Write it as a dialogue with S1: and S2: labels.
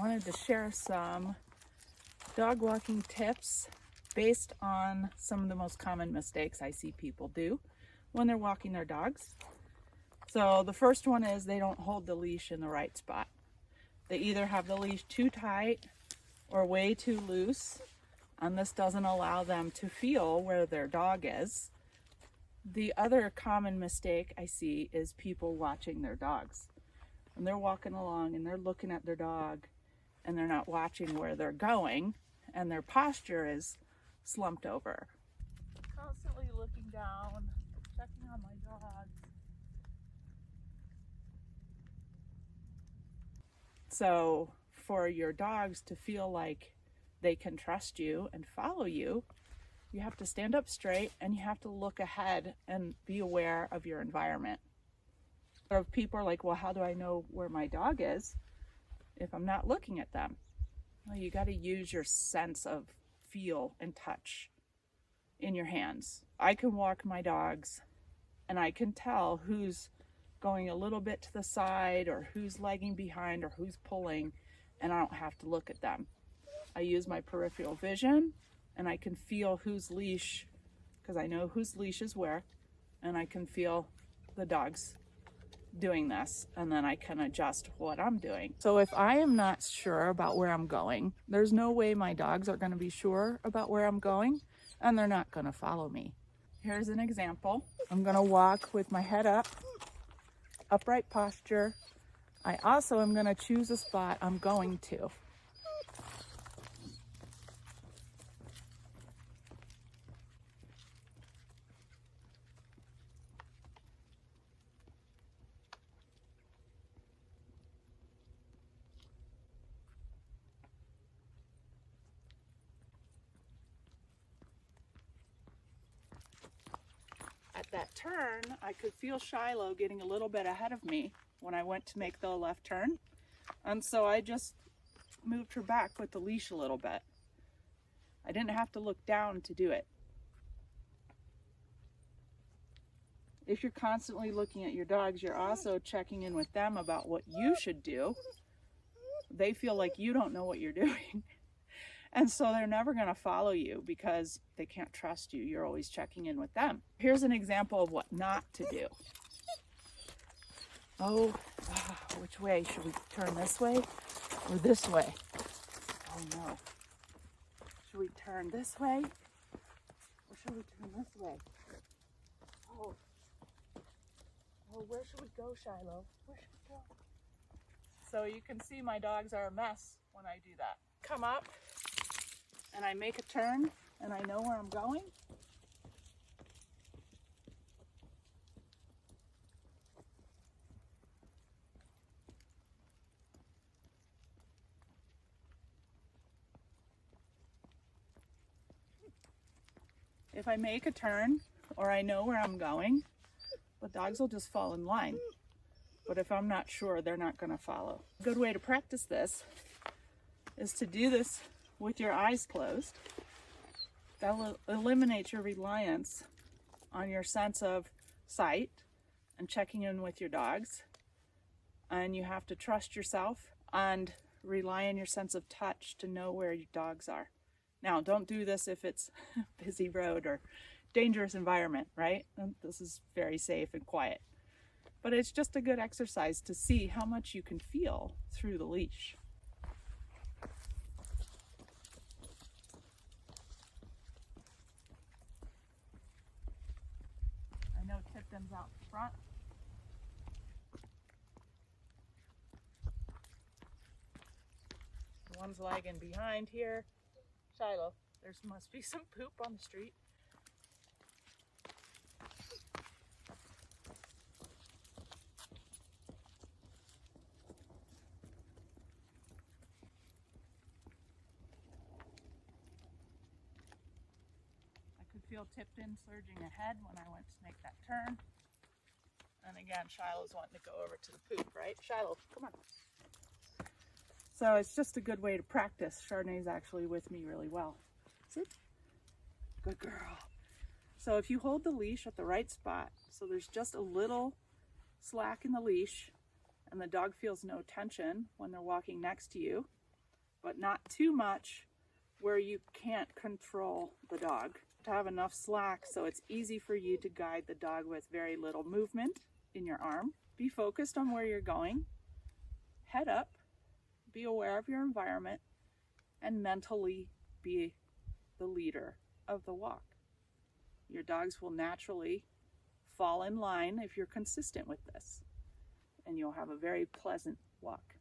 S1: wanted to share some dog walking tips based on some of the most common mistakes I see people do when they're walking their dogs. So the first one is they don't hold the leash in the right spot. They either have the leash too tight or way too loose, and this doesn't allow them to feel where their dog is. The other common mistake I see is people watching their dogs. When they're walking along and they're looking at their dog and they're not watching where they're going and their posture is slumped over. Constantly looking down, checking on my dogs. So for your dogs to feel like they can trust you and follow you, you have to stand up straight and you have to look ahead and be aware of your environment. Or people are like, well, how do I know where my dog is if I'm not looking at them? Well, you got to use your sense of feel and touch in your hands. I can walk my dogs and I can tell who's going a little bit to the side or who's lagging behind or who's pulling, and I don't have to look at them. I use my peripheral vision and I can feel whose leash, because I know whose leash is where, and I can feel the dogs doing this, and then I can adjust what I'm doing. So if I am not sure about where I'm going, there's no way my dogs are going to be sure about where I'm going, and they're not going to follow me. Here's an example. I'm going to walk with my head up, upright posture. I also am going to choose a spot I'm going to. At that turn, I could feel Shiloh getting a little bit ahead of me when I went to make the left turn. And so I just moved her back with the leash a little bit. I didn't have to look down to do it. If you're constantly looking at your dogs, you're also checking in with them about what you should do. They feel like you don't know what you're doing. And so they're never going to follow you because they can't trust you. You're always checking in with them. Here's an example of what not to do. Oh, which way? Should we turn this way or this way? Oh no. Should we turn this way or should we turn this way? Oh, where should we go, Shiloh? Where should we go? So you can see my dogs are a mess when I do that. Come up and I make a turn and I know where I'm going. If I make a turn or I know where I'm going, the dogs will just fall in line. But if I'm not sure, they're not going to follow. A good way to practice this is to do this with your eyes closed. That will eliminate your reliance on your sense of sight and checking in with your dogs. And you have to trust yourself and rely on your sense of touch to know where your dogs are. Now, don't do this if it's a busy road or dangerous environment, right? This is very safe and quiet. But it's just a good exercise to see how much you can feel through the leash. I know Tipton's out front. The one's lagging behind here. Shiloh, there must be some poop on the street. I could feel Tipton surging ahead when I went to make that turn. And again, Shiloh's wanting to go over to the poop, right? Shiloh, come on. So it's just a good way to practice. Chardonnay's actually with me really well. Sit. Good girl. So if you hold the leash at the right spot, so there's just a little slack in the leash and the dog feels no tension when they're walking next to you, but not too much where you can't control the dog. To have enough slack so it's easy for you to guide the dog with very little movement in your arm. Be focused on where you're going, head up, be aware of your environment, and mentally be the leader of the walk. Your dogs will naturally fall in line if you're consistent with this, and you'll have a very pleasant walk.